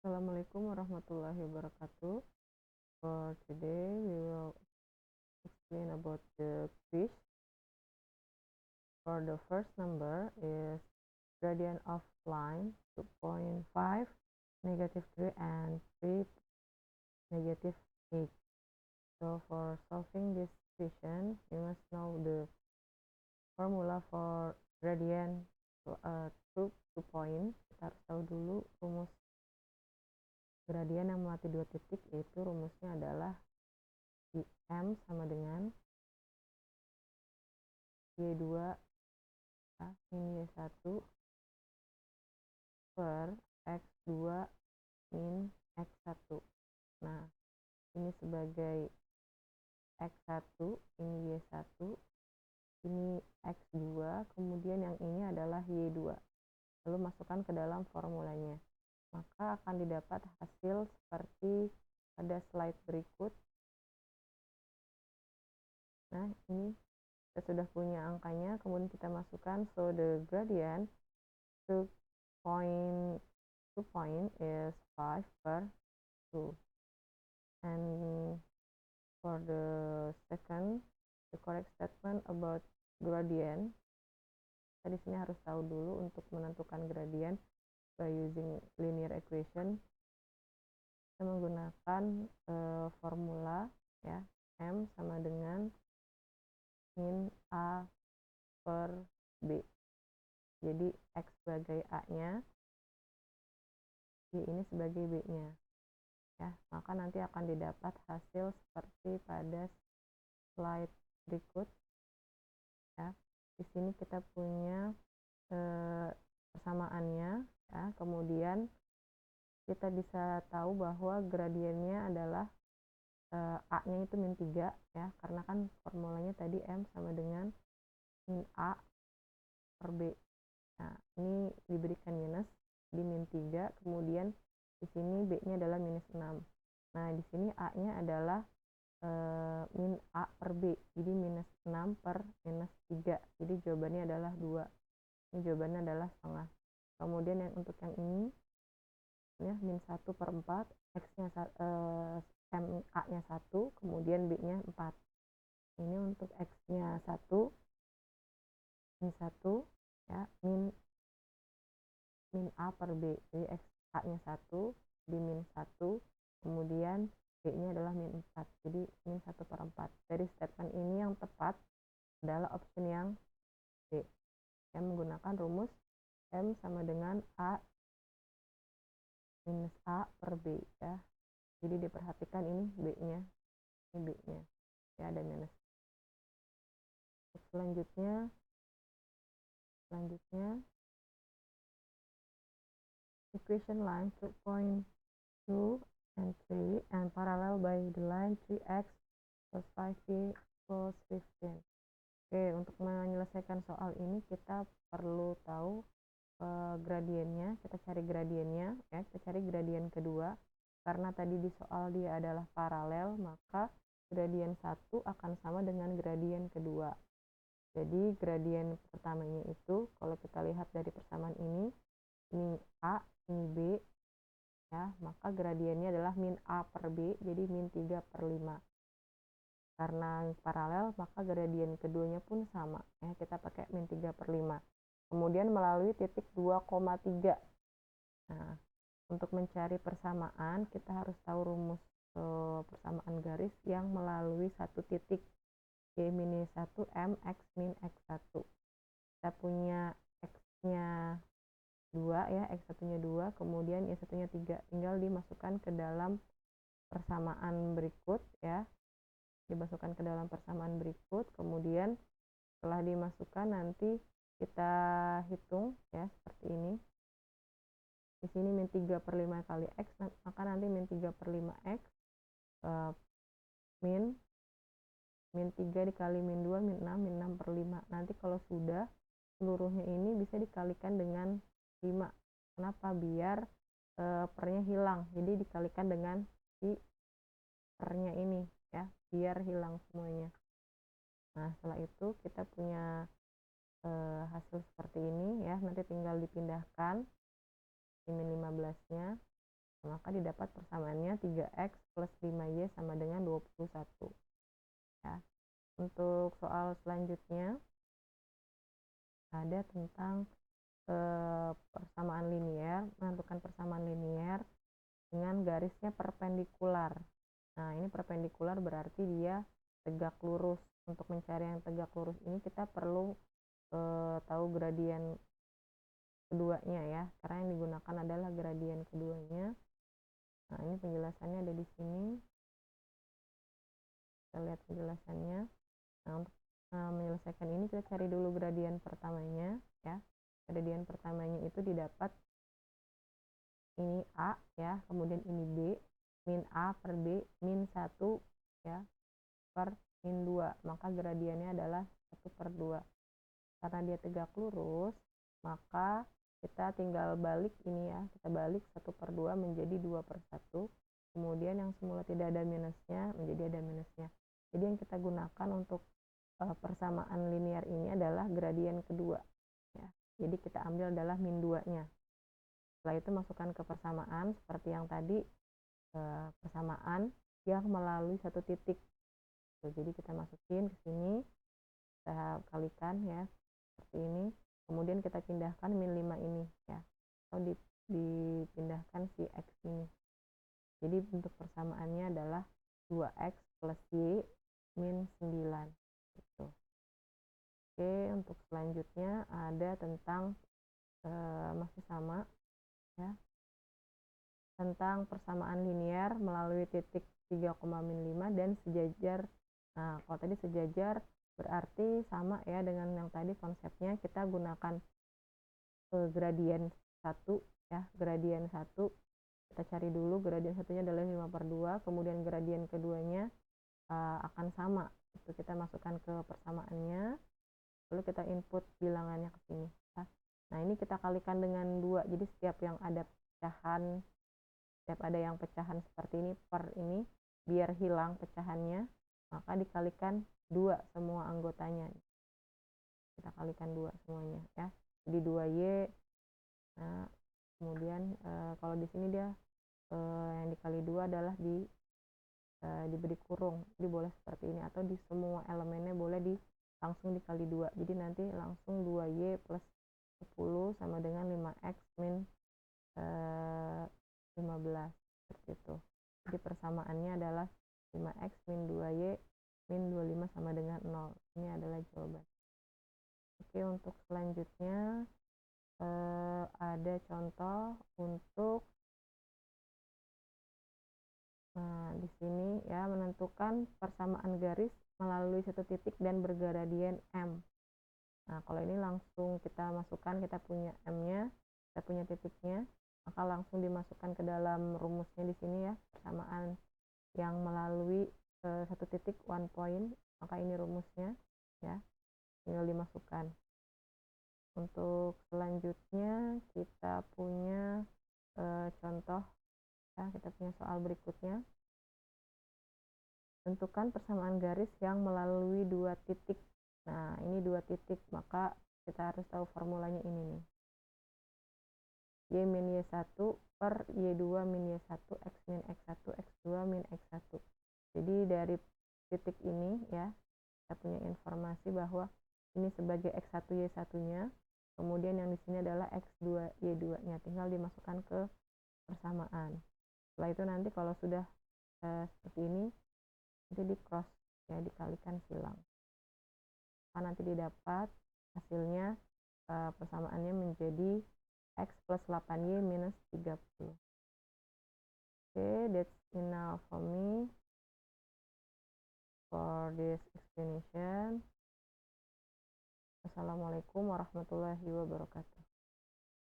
Assalamualaikum warahmatullahi wabarakatuh. For today, we will explain about the quiz. For the first number is gradient of line 2.5, -3, and 3, -8. So for solving this question, you must know the formula for gradient to 2 point. Kita harus tahu dulu rumus gradien yang melewati 2 titik, yaitu rumusnya adalah M sama dengan Y2 min Y1 per X2 min X1. Nah, ini sebagai X1, ini Y1, ini X2, kemudian yang ini adalah Y2. Lalu masukkan ke dalam formulanya. Maka akan didapat hasil seperti pada slide berikut. Nah, ini kita sudah punya angkanya, kemudian kita masukkan. So the gradient to point is 5 per 2. And for the second, the correct statement about gradient, kita di sini harus tahu dulu untuk menentukan gradient by using linear equation. Kita menggunakan formula ya, M sama dengan min A per B. Jadi X sebagai A-nya, Y ini sebagai B-nya. Ya, maka nanti akan didapat hasil seperti pada slide berikut. Ya, di sini kita punya persamaannya. Ya, kemudian kita bisa tahu bahwa gradiennya adalah A-nya itu min 3 ya, karena kan formulanya tadi M sama dengan min A per B. Nah, ini diberikan minus di min 3, kemudian di sini B-nya adalah minus 6. Nah, di sini A-nya adalah min A per B, jadi minus 6 per minus 3, jadi jawabannya adalah 2. Ini jawabannya adalah setengah. Kemudian yang untuk yang ini ya, min 1 per 4, X-nya A-nya 1, kemudian B-nya 4. Ini untuk X-nya 1, min 1, ya, min A per B. Jadi X A-nya 1, di min 1, kemudian B-nya adalah min 4. Jadi min 1 per 4. Dari statement ini yang tepat adalah option yang B. Yang menggunakan rumus M sama dengan A minus A per B ya. Jadi diperhatikan ini B-nya, ini B-nya ya, ada minus. Selanjutnya equation line 2.2 and 3 and parallel by the line 3x plus 5y equals 15. Oke, untuk menyelesaikan soal ini kita perlu tahu gradiennya. Kita cari gradiennya ya, kita cari gradien kedua. Karena tadi di soal dia adalah paralel, maka gradien 1 akan sama dengan gradien kedua. Jadi gradien pertamanya itu, kalau kita lihat dari persamaan ini A, ini B, ya, maka gradiennya adalah min A per B, jadi min 3 per 5. Karena paralel, maka gradien keduanya pun sama. Ya, kita pakai min 3 per 5. Kemudian melalui titik 2,3. Nah, untuk mencari persamaan, kita harus tahu rumus persamaan garis yang melalui satu titik. Y min 1 M X min X1. Kita punya X-nya 2 ya, X1-nya 2, kemudian Y1-nya 3. Tinggal dimasukkan ke dalam persamaan berikut ya. Dimasukkan ke dalam persamaan berikut, kemudian setelah dimasukkan nanti kita hitung ya, seperti ini. Di sini min 3 per 5 kali X, maka nanti min 3 per 5X min 3 dikali min 2, min 6, min 6 per 5. Nanti kalau sudah, seluruhnya ini bisa dikalikan dengan 5. Kenapa? Biar pernya hilang. Jadi dikalikan dengan si pernya ini ya, biar hilang semuanya. Nah, setelah itu kita punya hasil seperti ini ya. Nanti tinggal dipindahkan min 15-nya. maka didapat persamaannya 3x plus 5y sama dengan 21 ya. Untuk soal selanjutnya ada tentang persamaan linier, menentukan persamaan linier dengan garisnya perpendikular. Nah, ini perpendikular berarti dia tegak lurus. Untuk mencari yang tegak lurus ini kita perlu tahu gradien keduanya ya, karena yang digunakan adalah gradien keduanya. Nah, ini penjelasannya ada di sini. Kita lihat penjelasannya. Nah, untuk menyelesaikan ini kita cari dulu gradien pertamanya ya. Gradien pertamanya itu didapat ini A ya, kemudian ini B, min A per B, min 1 ya, per min 2. Maka gradiennya adalah 1 per 2. Karena dia tegak lurus, maka kita tinggal balik ini ya, kita balik 1 per 2 menjadi 2 per 1. Kemudian yang semula tidak ada minusnya menjadi ada minusnya. Jadi yang kita gunakan untuk persamaan linear ini adalah gradien kedua ya. Jadi kita ambil adalah min 2-nya. Setelah itu masukkan ke persamaan seperti yang tadi, persamaan yang melalui satu titik. Jadi kita masukin ke sini, kita kalikan ya seperti ini. Kemudian kita pindahkan min 5 ini ya, atau dipindahkan si x ini. Jadi bentuk persamaannya adalah 2x plus y min 9 gitu. Oke, untuk selanjutnya ada tentang masih sama ya, tentang persamaan linear melalui titik 3,5 dan sejajar. Nah, kalau tadi sejajar berarti sama ya dengan yang tadi konsepnya, kita gunakan gradien 1 ya, gradien 1 kita cari dulu, gradien satunya adalah 5 per 2, kemudian gradien keduanya akan sama, itu kita masukkan ke persamaannya, lalu kita input bilangannya ke sini ya. Nah, ini kita kalikan dengan 2, jadi setiap ada yang pecahan seperti ini per ini, biar hilang pecahannya, maka dikalikan 2 semua anggotanya. Kita kalikan 2 semuanya ya. Jadi 2y. Nah, kemudian kalau di sini dia yang dikali 2 adalah diberi kurung. Jadi boleh seperti ini, atau di semua elemennya boleh langsung dikali 2. Jadi nanti langsung 2y plus 10 sama dengan 5x min 15 seperti itu. Jadi persamaannya adalah 5x min 2y min 25 sama dengan 0. Ini adalah jawaban. Oke, untuk selanjutnya ada contoh untuk di sini ya, menentukan persamaan garis melalui satu titik dan bergradien M. Nah, kalau ini langsung kita masukkan, kita punya M-nya, kita punya titiknya, maka langsung dimasukkan ke dalam rumusnya di sini ya, persamaan yang melalui satu titik one point, maka ini rumusnya ya, tinggal dimasukkan. Untuk selanjutnya kita punya contoh ya, kita punya soal berikutnya. Tentukan persamaan garis yang melalui 2 titik. Nah, ini 2 titik, maka kita harus tahu formulanya ini nih. Y min Y1 per Y2 min Y1, X min X1, X2 min X1. Jadi dari titik ini ya, kita punya informasi bahwa ini sebagai X1 Y1-nya, kemudian yang di sini adalah X2 Y2-nya, tinggal dimasukkan ke persamaan. Setelah itu nanti kalau sudah seperti ini, nanti di cross ya, dikalikan silang. Maka nanti didapat hasilnya persamaannya menjadi X plus 8Y minus 30. Okay, that's enough for me for this explanation. Assalamualaikum warahmatullahi wabarakatuh.